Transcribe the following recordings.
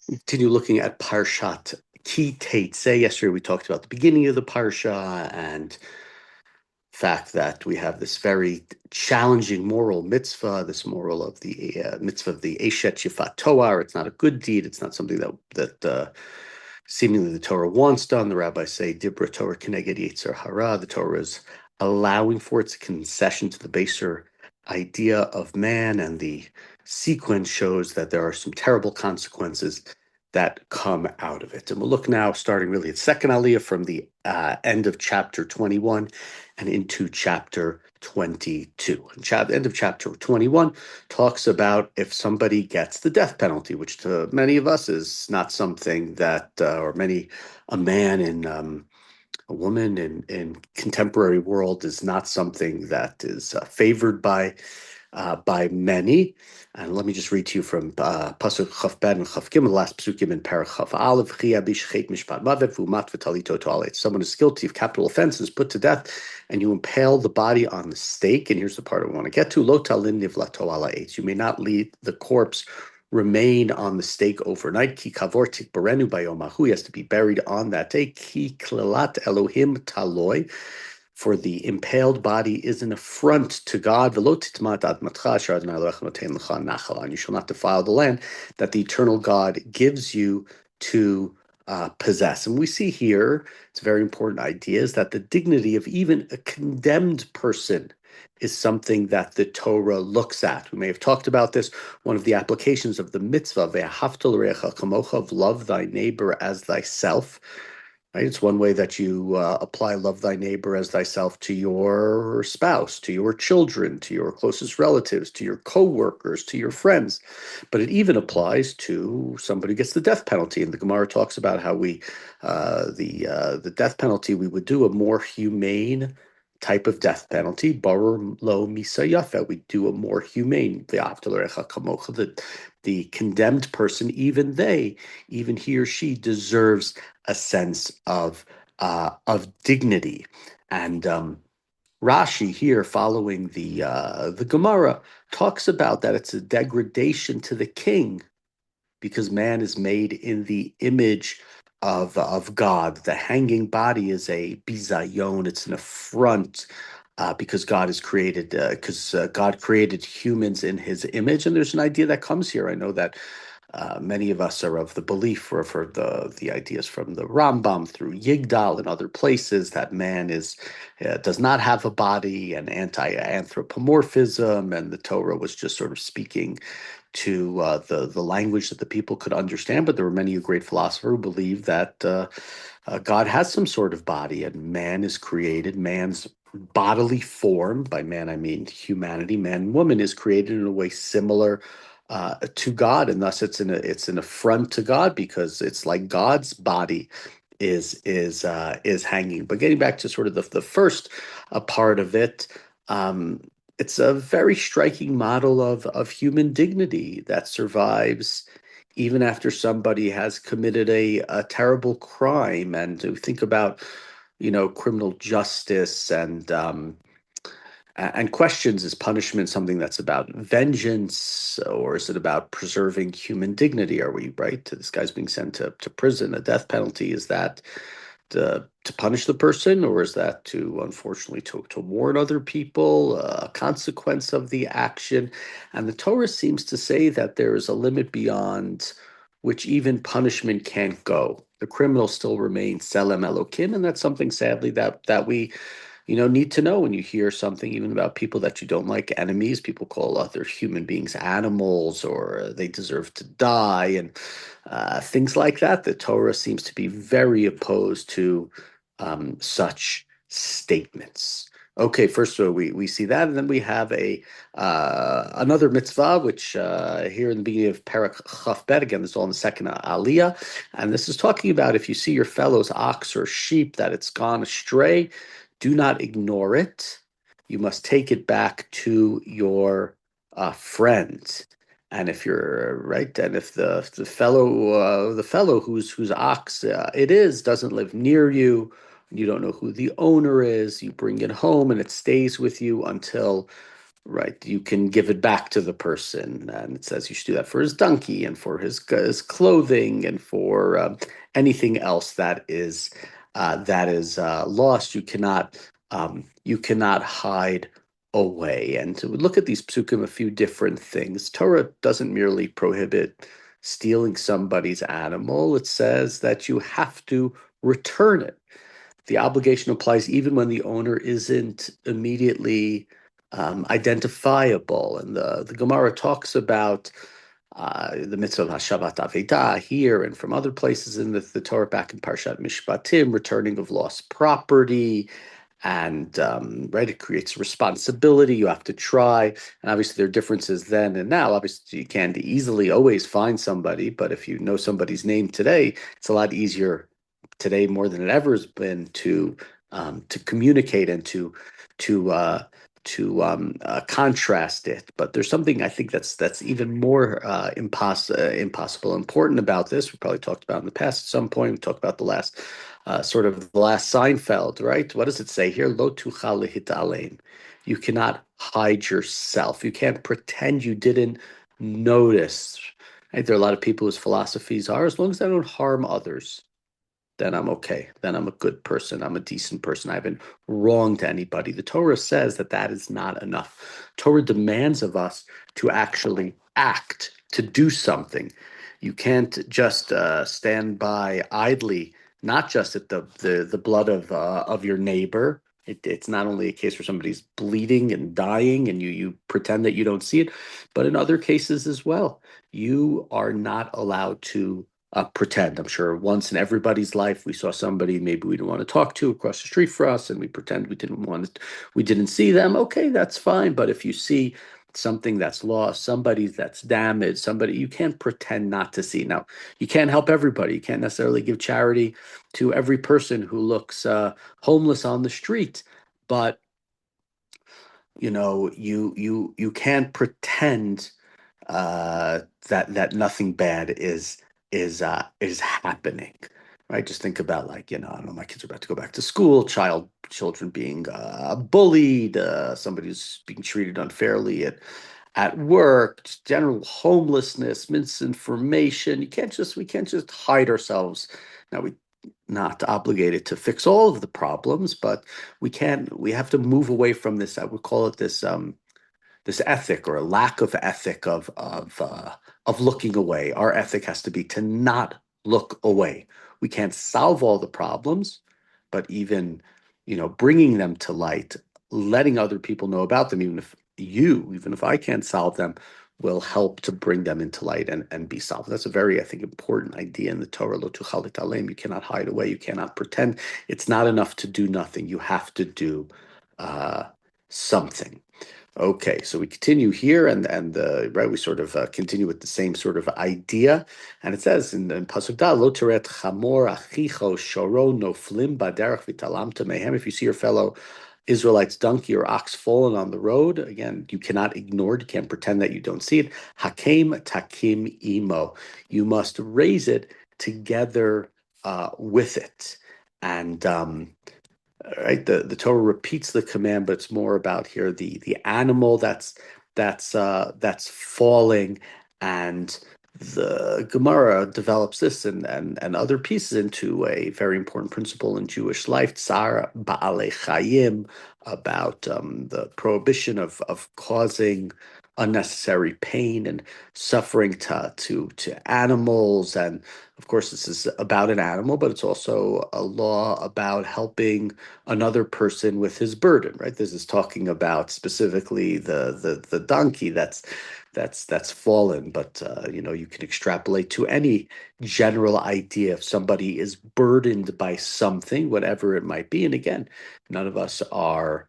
Continue looking at Parshat Ki Tetzah. Yesterday we talked about the beginning of the Parsha and fact that we have this very challenging moral mitzvah, this moral of the mitzvah of the Eshet Shifat Toar. It's not a good deed. It's not something that seemingly the Torah wants done. The rabbis say Dibra Torah Keneged Yetzer Hara. The Torah is allowing for its concession to the baser idea of man, and the sequence shows that there are some terrible consequences that come out of it. And we'll look now, starting really at second aliyah from the end of chapter 21 and into chapter 22. And end of chapter 21 talks about if somebody gets the death penalty, which to many of us is not something that, a man in a woman in contemporary world is not something that is favored by many. And let me just read to you from Pasuk Chaf Bet and Chaf Gimel, the last Pasukim in Parach Chaf Aleph. Chia b'shchet mishpat mavet v'umat v'talito toalet. Someone is guilty of capital offense and is put to death, and you impale the body on the stake. And here's the part I want to get to: Lo talin nivlato ala eitz. You may not leave the corpse remain on the stake overnight. Ki kavor tikbarenu bayomahu. He has to be buried on that day. Ki klelat Elohim taloi. For the impaled body is an affront to God. And you shall not defile the land that the eternal God gives you to possess. And we see here, it's a very important idea, is that the dignity of even a condemned person is something that the Torah looks at. We may have talked about this. One of the applications of the mitzvah, of love thy neighbor as thyself. Right? It's one way that you apply love thy neighbor as thyself to your spouse, to your children, to your closest relatives, to your co-workers, to your friends. But it even applies to somebody who gets the death penalty. And the Gemara talks about how the death penalty, we would do a more humane type of death penalty. Barer lo misayafa. We do a more humane. The condemned person, even he or she deserves a sense of dignity. And Rashi here, following the Gemara, talks about that it's a degradation to the king because man is made in the image of God. The hanging body is a bizayon; it's an affront. Because God is created, God created humans in His image, and there's an idea that comes here. I know that many of us are of the belief for the ideas from the Rambam through Yigdal and other places that man does not have a body, and anti-anthropomorphism, and the Torah was just sort of speaking to the language that the people could understand. But there were many great philosophers who believed that God has some sort of body, and man is created. Man's bodily form, by man I mean humanity, man and woman, is created in a way similar to God, and thus it's an affront to God because it's like God's body is hanging. But getting back to sort of the first part of it, it's a very striking model of human dignity that survives even after somebody has committed a terrible crime. And to think about, criminal justice and questions, is punishment something that's about vengeance, or is it about preserving human dignity? Are we right? This guy's being sent to prison, a death penalty. Is that to punish the person, or is that to, unfortunately, to warn other people a consequence of the action? And the Torah seems to say that there is a limit beyond which even punishment can't go. The criminal still remains Selem Elokim, and that's something, sadly, that we need to know when you hear something even about people that you don't like, enemies. People call other human beings animals, or they deserve to die, and things like that. The Torah seems to be very opposed to such statements. Okay, first of all, we see that, and then we have another mitzvah, which here in the beginning of Parak Chaf Bet, again, this is all in the second aliyah, and this is talking about if you see your fellow's ox or sheep that it's gone astray, do not ignore it. You must take it back to your friend. And if you're right, and if the fellow whose ox it is doesn't live near you, you don't know who the owner is, you bring it home and it stays with you until right? You can give it back to the person, and it says you should do that for his donkey and for his clothing and for anything else that is lost. You cannot hide away. And to look at these psukim, a few different things. Torah doesn't merely prohibit stealing somebody's animal; it says that you have to return it. The obligation applies even when the owner isn't immediately identifiable. And the Gemara talks about the mitzvah of Hashavat Avedah here and from other places in the Torah, back in Parshat Mishpatim, returning of lost property. And right, it creates responsibility. You have to try, and obviously there are differences then and now. Obviously, you can't easily always find somebody, but if you know somebody's name today, it's a lot easier today more than it ever has been to communicate and to contrast it. But there's something I think that's even more impossible important about this. We probably talked about in the past at some point. We talked about the last the last Seinfeld, right? What does it say here? Lo tuchal lehitaleim. You cannot hide yourself. You can't pretend you didn't notice. Right? There are a lot of people whose philosophies are, as long as I don't harm others, then I'm okay. Then I'm a good person. I'm a decent person. I haven't wronged anybody. The Torah says that that is not enough. Torah demands of us to actually act, to do something. You can't just stand by idly, not just at the blood of your neighbor. It's not only a case where somebody's bleeding and dying and you pretend that you don't see it, but in other cases as well. You are not allowed to pretend. I'm sure once in everybody's life we saw somebody maybe we didn't want to talk to across the street for us, and we pretend we didn't see them. Okay, that's fine. But if you see something that's lost, somebody that's damaged, somebody you can't pretend not to see. Now, you can't help everybody. You can't necessarily give charity to every person who looks homeless on the street, but you can't pretend that nothing bad is happening, right? Just think about, like, I don't know, my kids are about to go back to school, children being bullied, somebody who's being treated unfairly at work, just general homelessness, misinformation. We can't just hide ourselves. Now, we not obligated to fix all of the problems, but we have to move away from this. I would call it this ethic, or a lack of ethic of looking away. Our ethic has to be to not look away. We can't solve all the problems, but even bringing them to light, letting other people know about them, even if I can't solve them, will help to bring them into light and be solved. That's a very, I think, important idea in the Torah. Lo tuchal lehitaleim. You cannot hide away. You cannot pretend. It's not enough to do nothing. You have to do something. Okay, so we continue here, and right, we sort of continue with the same sort of idea, and it says in Pasuk Dal, Lo teret chamor achicho shoro noflim baderech v'talamta mehem. If you see your fellow Israelite's donkey or ox fallen on the road, again, you cannot ignore it. You can't pretend that you don't see it. Hakem takim imo. You must raise it together with it, and right, the Torah repeats the command, but it's more about here the animal that's falling. And the Gemara develops this and other pieces into a very important principle in Jewish life, tsar ba'alei chayim, about the prohibition of causing unnecessary pain and suffering to animals. And of course, this is about an animal, but it's also a law about helping another person with his burden, right? This is talking about specifically the donkey that's fallen, but you can extrapolate to any general idea. If somebody is burdened by something, whatever it might be, and again, none of us are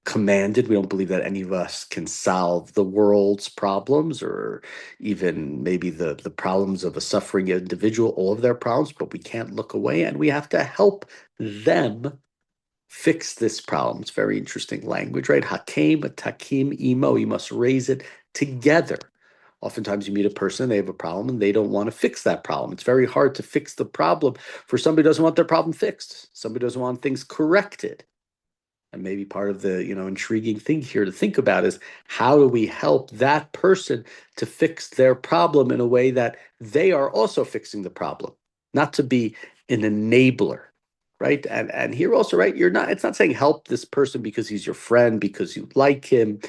commanded. We don't believe that any of us can solve the world's problems, or even maybe the problems of a suffering individual, all of their problems, but we can't look away, and we have to help them fix this problem. It's very interesting language, right? Hakem, takim, imo. You must raise it together. Oftentimes you meet a person, they have a problem, and they don't want to fix that problem. It's very hard to fix the problem for somebody who doesn't want their problem fixed. Somebody doesn't want things corrected. And maybe part of the, intriguing thing here to think about is how do we help that person to fix their problem in a way that they are also fixing the problem, not to be an enabler, right? And here also, right, it's not saying help this person because he's your friend, because you like him.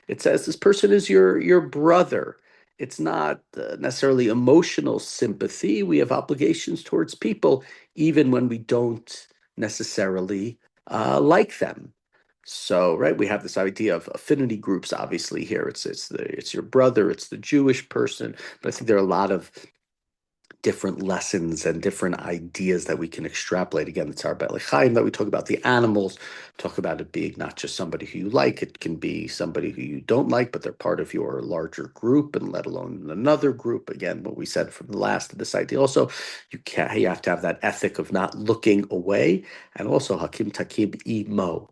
It says this person is your brother. It's not necessarily emotional sympathy. We have obligations towards people, even when we don't necessarily like them. So, right, we have this idea of affinity groups. Obviously, here it's your brother, it's the Jewish person, but I think there are a lot of different lessons and different ideas that we can extrapolate. Again, it's our Chaim that we talk about the animals, talk about it being not just somebody who you like, it can be somebody who you don't like, but they're part of your larger group, and let alone another group. Again, what we said from the last of this idea also, you have to have that ethic of not looking away, and also Hakim Takib Imo,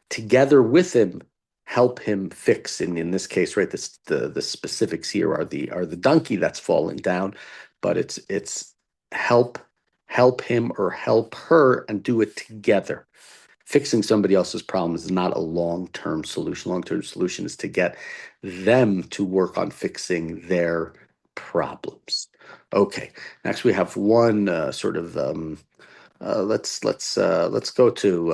together with him, help him fix. And in this case, right, the specifics here are the donkey that's falling down, but it's help him or help her and do it together. Fixing somebody else's problem is not a long-term solution. Long-term solution is to get them to work on fixing their problems. Okay, next we have one sort of let's go to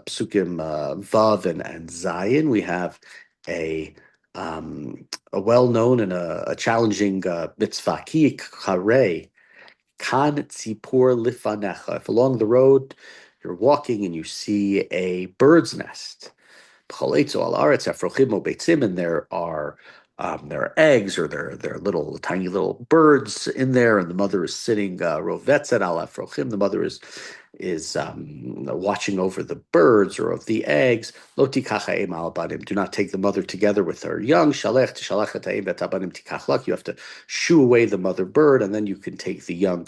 Psukim Vav and Zayin. We have a a well-known and a challenging mitzvah, ki kare kan tzipor lifanecha. If along the road you're walking and you see a bird's nest, and there are eggs, or there are little tiny little birds in there, and the mother is sitting rovetzet al afrochim. The mother is watching over the birds or of the eggs. Lo tikacha em al banim. Do not take the mother together with her young. Shalech tishalach et ha'em vet habanim tikachlak. You have to shoo away the mother bird, and then you can take the young.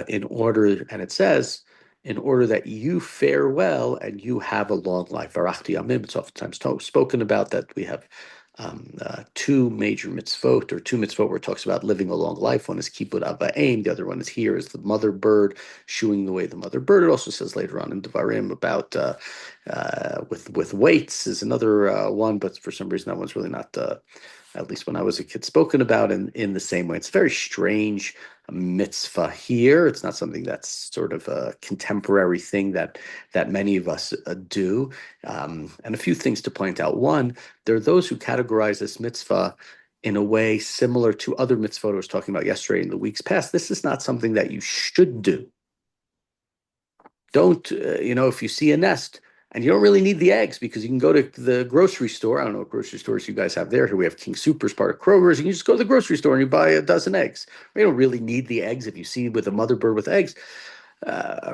In order, and it says, in order that you fare well and you have a long life. Varachti Yamim, it's oftentimes spoken about that we have two major mitzvot, or two mitzvot where it talks about living a long life. One is Kibud Ava'im, the other one is here is the mother bird, shooing away the mother bird. It also says later on in Devarim about with weights is another one, but for some reason that one's really not at least when I was a kid, spoken about in the same way. It's a very strange mitzvah here. It's not something that's sort of a contemporary thing that many of us do. And a few things to point out. One, there are those who categorize this mitzvah in a way similar to other mitzvot I was talking about yesterday in the weeks past. This is not something that you should do. Don't, if you see a nest, and you don't really need the eggs because you can go to the grocery store. I don't know what grocery stores you guys have there. Here we have King Soopers, part of Kroger's. You can just go to the grocery store and you buy a dozen eggs. You don't really need the eggs if you see with a mother bird with eggs,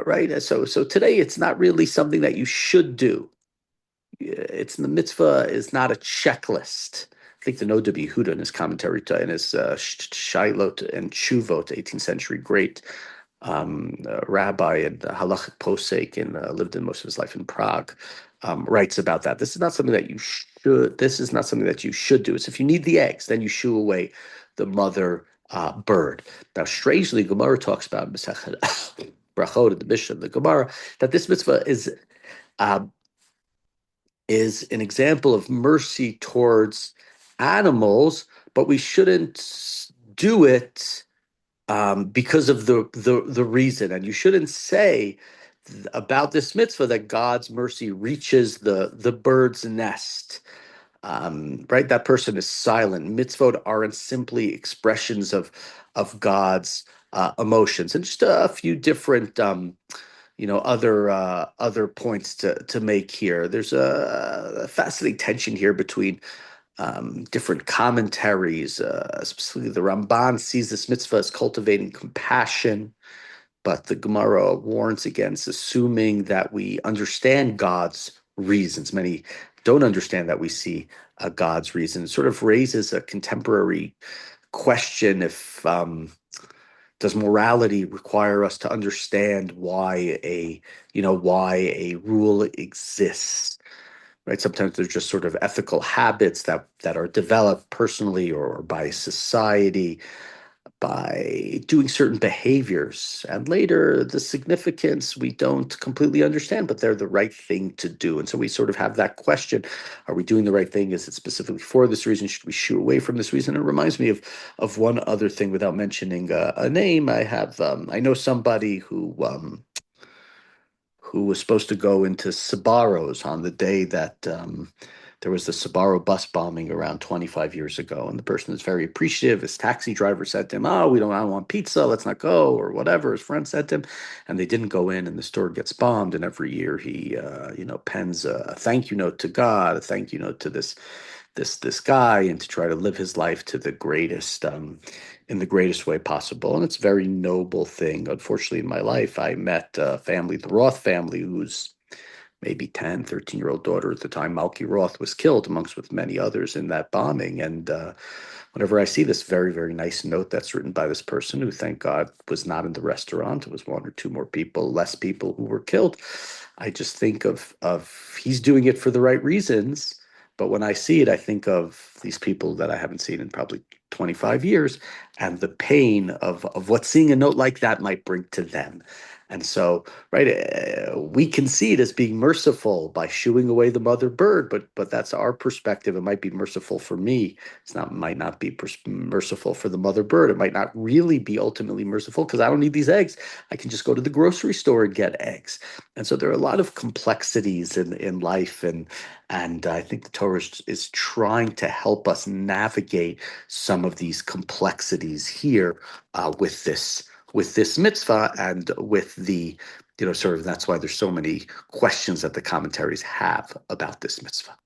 right? So today it's not really something that you should do. It's the mitzvah is not a checklist. I think the Noda B'Yehuda in his commentary in his Shailot and Shuvot, 18th century great rabbi and halachic posek, and lived in most of his life in Prague, writes about that. This is not something that you should. This is not something that you should do. It's if you need the eggs, then you shoo away the mother bird. Now, strangely, Gemara talks about Brachot, the Mishnah, the Gemara, that this mitzvah is an example of mercy towards animals, but we shouldn't do it because of the reason. And you shouldn't say about this mitzvah that God's mercy reaches the bird's nest. Right? That person is silent. Mitzvot aren't simply expressions of God's emotions. And just a few different other points to make here. There's a fascinating tension here between different commentaries. Specifically, the Ramban sees this mitzvah as cultivating compassion, but the Gemara warns against assuming that we understand God's reasons. Many don't understand that we see God's reason. It sort of raises a contemporary question: if does morality require us to understand why a rule exists? Right? Sometimes there's just sort of ethical habits that are developed personally or by society. by doing certain behaviors. And later, the significance we don't completely understand, but they're the right thing to do. And so we sort of have that question, are we doing the right thing? Is it specifically for this reason? Should we shoo away from this reason? It reminds me of one other thing without mentioning a name. I know somebody who was supposed to go into Sabaros on the day that there was the Sabaro bus bombing around 25 years ago. And the person is very appreciative. His taxi driver said to him, "Oh, I don't want pizza. Let's not go," or whatever. His friend said to him, and they didn't go in, and the store gets bombed. And every year he, pens a thank you note to God, a thank you note to this guy, and to try to live his life to the greatest in the greatest way possible. And it's a very noble thing. Unfortunately, in my life, I met a family, the Roth family, who's maybe 10, 13-year-old daughter at the time, Malky Roth, was killed amongst with many others in that bombing. And whenever I see this very, very nice note that's written by this person, who, thank God, was not in the restaurant, it was one or two more people, less people who were killed, I just think of he's doing it for the right reasons. But when I see it, I think of these people that I haven't seen in probably 25 years, and the pain of what seeing a note like that might bring to them. And so, right, we can see it as being merciful by shooing away the mother bird, but that's our perspective. It might be merciful for me. Might not be merciful for the mother bird. It might not really be ultimately merciful because I don't need these eggs. I can just go to the grocery store and get eggs. And so there are a lot of complexities in life, and I think the Torah is trying to help us navigate some of these complexities here with this mitzvah, and with the, sort of, that's why there's so many questions that the commentaries have about this mitzvah.